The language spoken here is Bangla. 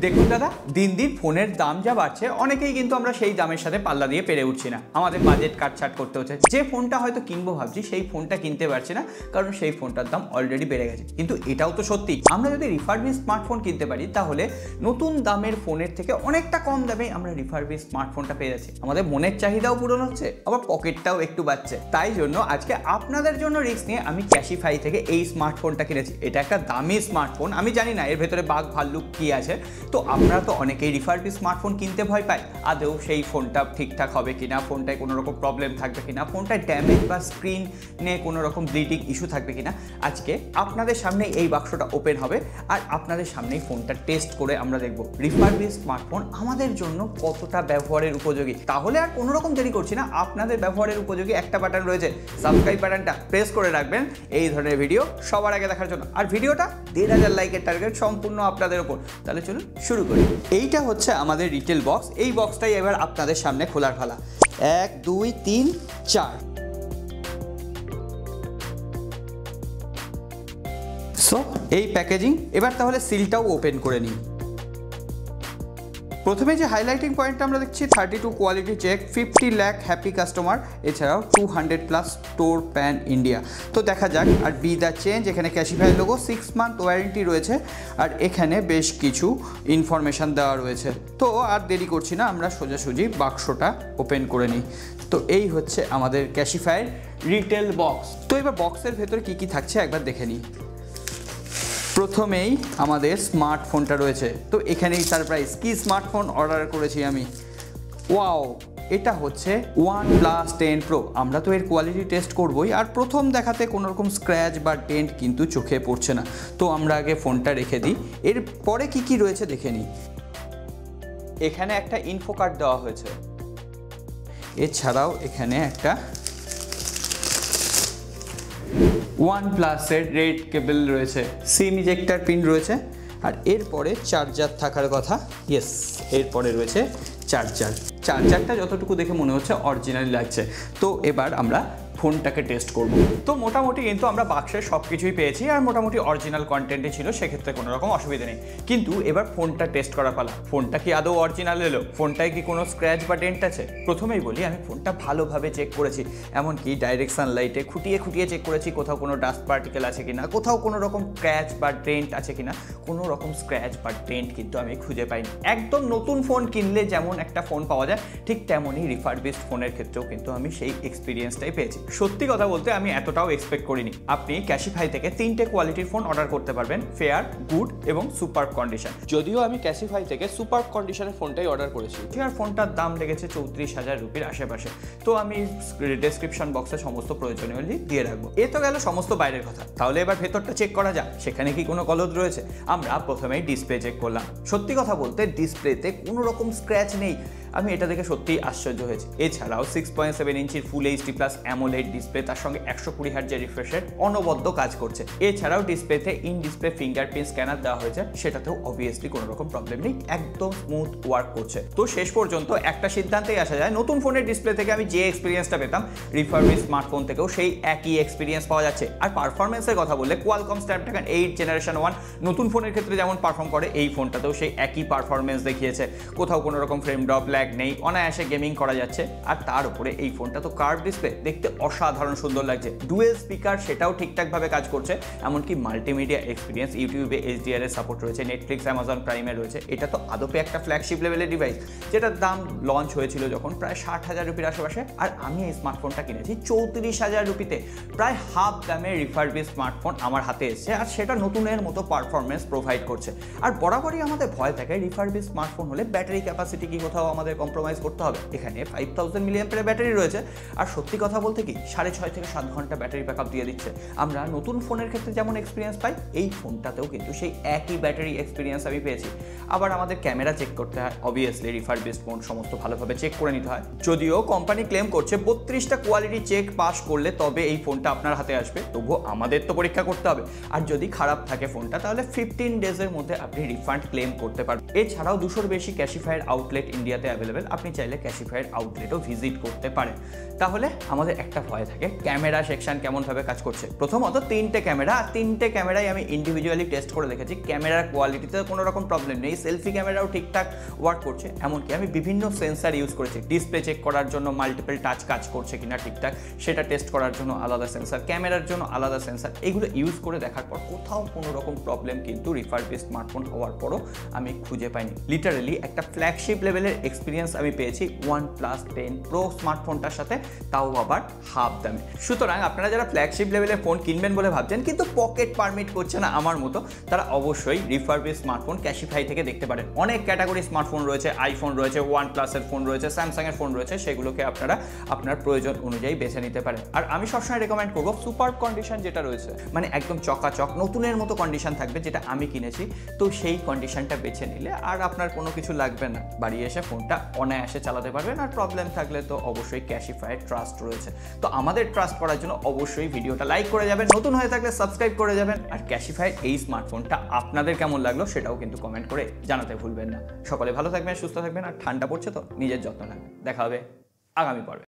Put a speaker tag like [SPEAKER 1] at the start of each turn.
[SPEAKER 1] দেখুন দাদা, দিন দিন ফোনের দাম যা বাড়ছে, অনেকেই কিন্তু আমরা সেই দামের সাথে পাল্লা দিয়ে পেরে উঠছি না। আমাদের বাজেট কাটছাট করতে হচ্ছে। যে ফোনটা হয়তো কিনবো ভাবছি, সেই ফোনটা কিনতে পারছি না, কারণ সেই ফোনটার দাম অলরেডি বেড়ে গেছে। কিন্তু এটাও তো সত্যি, আমরা যদি রিফারবিশ স্মার্টফোন কিনতে পারি, তাহলে নতুন দামের ফোনের থেকে অনেকটা কম দামে আমরা রিফারবিশ স্মার্টফোনটা পেয়ে যাচ্ছি। আমাদের মনের চাহিদাও পূরণ হচ্ছে, আবার পকেটটাও একটু বাড়ছে। তাই জন্য আজকে আপনাদের জন্য রিস্ক নিয়ে আমি ক্যাশিফাই থেকে এই স্মার্টফোনটা কিনেছি। এটা একটা দামি স্মার্টফোন, আমি জানি না এর ভেতরে বাগ ভাল্লুক কি আছে। তো আপনারা তো অনেকেই রিফারবিশ স্মার্টফোন কিনতে ভয় পায়, আদৌ সেই ফোনটা ঠিকঠাক হবে কিনা, ফোনটায় কোনো রকম প্রবলেম থাকবে কিনা, ফোনটায় ড্যামেজ বা স্ক্রিনে কোনো রকম ব্লিডিং ইস্যু থাকবে কিনা। আজকে আপনাদের সামনে এই বাক্সটা ওপেন হবে, আর আপনাদের সামনেই ফোনটা টেস্ট করে আমরা দেখব রিফারবিশ স্মার্টফোন আমাদের জন্য কতটা ব্যবহারের উপযোগী। তাহলে আর কোনো রকম দেরি করছি না, আপনাদের ব্যবহারের উপযোগী একটা বাটন রয়েছে, সাবস্ক্রাইব বাটনটা প্রেস করে রাখবেন এই ধরনের ভিডিও সবার আগে দেখার জন্য। আর ভিডিওটা 1,500 লাইকের টার্গেট সম্পূর্ণ আপনাদের উপর। তাহলে চলুন শুরু করি। এইটা হচ্ছে আমাদের রিটেল বক্স। এই বক্সটাই এবার আপনাদের সামনে খোলার পালা। 1 2 3 4। সো এই প্যাকেজিং। এবার তাহলে সিলটাও ওপেন করে নিই। প্রথমে যে হাইলাইটিং পয়েন্টটা আমরা দেখছি, 32 quality check, 50 lakh happy customer, এছাড়াও 200+ স্টোর প্যান ইন্ডিয়া। তো দেখা যাক। আর বি দ্য চেঞ্জ, এখানে ক্যাশিফাই লোগো, 6 মান্থ ওয়ারেন্টি রয়েছে, আর এখানে বেশ কিছু ইনফরমেশান দেওয়া রয়েছে। তো আর দেরি করছি না, আমরা সোজাসুজি বাক্সটা ওপেন করে নিই। তো এই হচ্ছে আমাদের ক্যাশিফাইয়ের রিটেল বক্স। তো এবার বক্সের ভেতরে কী কী থাকছে একবার দেখে নিই। প্রথমেই আমাদের স্মার্টফোনটা রয়েছে। তো এখানেই সারপ্রাইজ, কি স্মার্টফোন অর্ডার করেছি আমি। ওয়াও, এটা হচ্ছে OnePlus 10 Pro। আমরা তো এর কোয়ালিটি টেস্ট করবই, আর প্রথম দেখাতে কোনো রকম স্ক্র্যাচ বা ডেন্ট কিন্তু চোখে পড়ছে না। তো আমরা আগে ফোনটা রেখে দিই, এর পরে কি কি রয়েছে দেখে নিই। এখানে একটা ইনফো কার্ড দেওয়া হয়েছে, এছাড়াও এখানে একটা OnePlus-এর রেড কেবল রয়েছে, সিম ইজেক্টার পিন রয়েছে, আর এরপরে চার্জার থাকার কথা। ইয়েস, এরপরে রয়েছে চার্জারটা যতটুকু দেখে মনে হচ্ছে অরিজিনালি লাগছে। তো এবার আমরা ফোনটাকে টেস্ট করব। তো মোটামুটি কিন্তু আমরা বাক্সের সব কিছুই পেয়েছি, আর মোটামুটি অরিজিনাল কন্টেন্টই ছিল, সেক্ষেত্রে কোনো রকম অসুবিধা নেই। কিন্তু এবার ফোনটা টেস্ট করার পালা। ফোনটা কি আদৌ অরিজিনাল এলো? ফোনটায় কি কোনো স্ক্র্যাচ বা ডেন্ট আছে? প্রথমেই বলি, আমি ফোনটা ভালোভাবে চেক করেছি, এমনকি ডাইরেক্ট সানলাইটে খুঁটিয়ে চেক করেছি কোথাও কোনো ডাস্ট পার্টিকেল আছে কিনা, কোথাও কোনো রকম স্ক্র্যাচ বা ডেন্ট আছে কিনা। কোনো রকম স্ক্র্যাচ বা ডেন্ট কিন্তু আমি খুঁজে পাইনি। একদম নতুন ফোন কিনলে যেমন একটা ফোন পাওয়া যায়, ঠিক তেমনই রিফারবিশড ফোনের ক্ষেত্রেও কিন্তু আমি সেই এক্সপিরিয়েন্সটাই পেয়েছি। সত্যি কথা বলতে আমি এতটাও এক্সপেক্ট করিনি। আপনি ক্যাশিফাই থেকে 3টে কোয়ালিটির ফোন অর্ডার করতে পারবেন, ফেয়ার, গুড এবং সুপার কন্ডিশন। যদিও আমি ক্যাশিফাই থেকে সুপার কন্ডিশনের ফোনটাই অর্ডার করেছি, আর ফোনটার দাম লেগেছে 34,000 রুপির আশেপাশে। তো আমি ডেসক্রিপশন বক্সে সমস্ত প্রয়োজনীয় লিঙ্ক দিয়ে রাখবো। এ তো গেল সমস্ত বাইরের কথা। তাহলে এবার ভেতরটা চেক করা যাক, সেখানে কি কোনো গলদ রয়েছে। আমরা প্রথমেই ডিসপ্লে চেক করলাম। সত্যি কথা বলতে ডিসপ্লেতে কোনো রকম স্ক্র্যাচ নেই, আমি এটা দেখে সত্যিই আশ্চর্য হয়েছি। এছাড়াও 6.7 ইঞ্চির ফুল HD+ অ্যামোলেড ডিসপ্লে, তার সঙ্গে 120 হার্টজের রিফ্রেশ রেট অনবদ্য কাজ করছে। এছাড়াও ডিসপ্লেতে ইন ডিসপ্লে ফিঙ্গারপ্রিন্ট স্ক্যানার দেওয়া হয়েছে, সেটাতেও অবভিয়াসলি কোনো রকম প্রবলেম নেই, একদম স্মুথ ওয়ার্ক করছে। তো শেষ পর্যন্ত একটা সিদ্ধান্তেই আসা যায়, নতুন ফোনের ডিসপ্লে থেকে আমি যে এক্সপিরিয়েন্সটা পেতাম, রিফারবিশড স্মার্টফোন থেকেও সেই একই এক্সপিরিয়েন্স পাওয়া যাচ্ছে। আর পারফরমেন্সের কথা বললে, কোয়ালকম স্ন্যাপড্রাগন 8 জেনারেশন 1 নতুন ফোনের ক্ষেত্রে যেমন পারফর্ম করে, এই ফোনটাতেও সেই একই পারফরমেন্স দেখিয়েছে। কোথাও কোনো রকম ফ্রেম ড্রপ, ল্যাগ নেই, অনায়াসে গেমিং করা যাচ্ছে। আর তার উপরে এই ফোনটা তো কার্ভ ডিসপ্লে, দেখতে অসাধারণ সুন্দর লাগছে। ডুয়েল স্পিকার, সেটাও ঠিকঠাকভাবে কাজ করছে। এমনকি মাল্টিমিডিয়া এক্সপিরিয়েন্স, ইউটিউবে HDR এর সাপোর্ট রয়েছে, নেটফ্লিক্স, অ্যামাজন প্রাইমে রয়েছে। এটা তো আদপে একটা ফ্ল্যাগশিপ লেভেলের ডিভাইস, যেটার দাম লঞ্চ হয়েছিল যখন প্রায় 60,000 রুপির আশেপাশে। আর আমি এই স্মার্টফোনটা কিনেছি 34,000 রুপিতে। প্রায় হাফ দামে রিফারবিশড স্মার্টফোন আমার হাতে এসছে, আর সেটা নতুনের মতো পারফরমেন্স প্রোভাইড করছে। আর বরাবরই আমাদের ভয় থাকে রিফারবিশড স্মার্টফোন হলে ব্যাটারি ক্যাপাসিটি কি কোথাও আমাদের কম্প্রোমাইজ করতে হবে। এখানে 5000 mAh ব্যাটারি রয়েছে, আর সত্যি কথা বলতে কি 6.5 থেকে 7 ঘন্টা ব্যাটারি ব্যাকআপ দিয়ে দিচ্ছে। আমরা নতুন ফোনের ক্ষেত্রে যেমন এক্সপিরিয়েন্স পাই, এই ফোনটাতেও কিন্তু সেই একই ব্যাটারি এক্সপিরিয়েন্স আমি পেয়েছি। আবার আমাদের ক্যামেরা চেক করতে হয়, অবভিয়াসলি রিফারবিশড ফোন সমস্ত ভালোভাবে চেক করে নিতে হয়। যদিও কোম্পানি ক্লেম করছে 32টা কোয়ালিটি চেক পাস করলে তবে এই ফোনটা আপনার হাতে আসবে, তবুও আমাদের তো পরীক্ষা করতে হবে। আর যদি খারাপ থাকে ফোনটা, তাহলে 15 ডেজের মধ্যে আপনি রিফান্ড ক্লেম করতে পারবেন। এছাড়াও 200-র বেশি ক্যাশিফাইয়ের আউটলেট ইন্ডিয়াতে অ্যাভেলেবেল, আপনি চাইলে ক্যাশিফাইয়ের আউটলেটও ভিজিট করতে পারেন। তাহলে আমাদের একটা ভয় থাকে ক্যামেরা সেকশন কেমনভাবে কাজ করছে। প্রথমত 3টে ক্যামেরা, আর 3টে ক্যামেরাই আমি ইন্ডিভিজুয়ালি টেস্ট করে দেখেছি, ক্যামেরার কোয়ালিটিতে কোনো রকম প্রবলেম নেই, সেলফি ক্যামেরাও ঠিকঠাক ওয়ার্ক করছে। এমনকি আমি বিভিন্ন সেন্সার ইউজ করেছি, ডিসপ্লে চেক করার জন্য মাল্টিপল টাচ কাজ করছে কিনা ঠিকঠাক সেটা টেস্ট করার জন্য আলাদা সেন্সার, ক্যামেরার জন্য আলাদা সেন্সার, এগুলো ইউজ করে দেখার পর কোথাও কোনো রকম প্রবলেম কিন্তু রিফারবিশড স্মার্টফোন হওয়ার পরও আমি খুঁজে পাইনি। লিটারালি একটা ফ্ল্যাগশিপ লেভেলের এক্সপিরিয়েন্স আমি পেয়েছি OnePlus 10 Pro স্মার্টফোনটার সাথে, তাও আবার হাফ দামে। সুতরাং আপনারা যারা ফ্ল্যাগশিপ লেভেলের ফোন কিনবেন বলে ভাবছেন কিন্তু পকেট পারমিট করছে না আমার মতো, তারা অবশ্যই রিফারবিশড স্মার্টফোন ক্যাশিফাই থেকে দেখতে পারেন। অনেক ক্যাটাগরি স্মার্টফোন রয়েছে, আইফোন রয়েছে, OnePlus-এর ফোন রয়েছে, স্যামসাংয়ের ফোন রয়েছে, সেগুলোকে আপনারা আপনার প্রয়োজন অনুযায়ী বেছে নিতে পারেন। আর আমি সবসময় রেকমেন্ড করবো সুপার কন্ডিশন যেটা রয়েছে, মানে একদম চকাচক নতুনের মতো কন্ডিশন থাকবে, যেটা আমি কিনেছি, তো সেই কন্ডিশনটা বেছে নিলে আর আপনার কোনো কিছু লাগবে না, বাড়ি এসে ফোনটা অনায়াসে চালাতে পারবেন। আর প্রবলেম থাকলে তো অবশ্যই ক্যাশিফাইয়ের ট্রাস্ট রয়েছে। তো আমাদের ট্রাস্ট করার জন্য অবশ্যই ভিডিওটা লাইক করে যাবেন, নতুন হয়ে থাকলে সাবস্ক্রাইব করে যাবেন, আর ক্যাশিফাইয়ের এই স্মার্টফোনটা আপনাদের কেমন লাগলো সেটাও কিন্তু কমেন্ট করে জানাতে ভুলবেন না। সকলে ভালো থাকবেন, সুস্থ থাকবেন, আর ঠান্ডা পড়ছে তো নিজের যত্ন নেবেন। দেখা হবে আগামী পর্বে।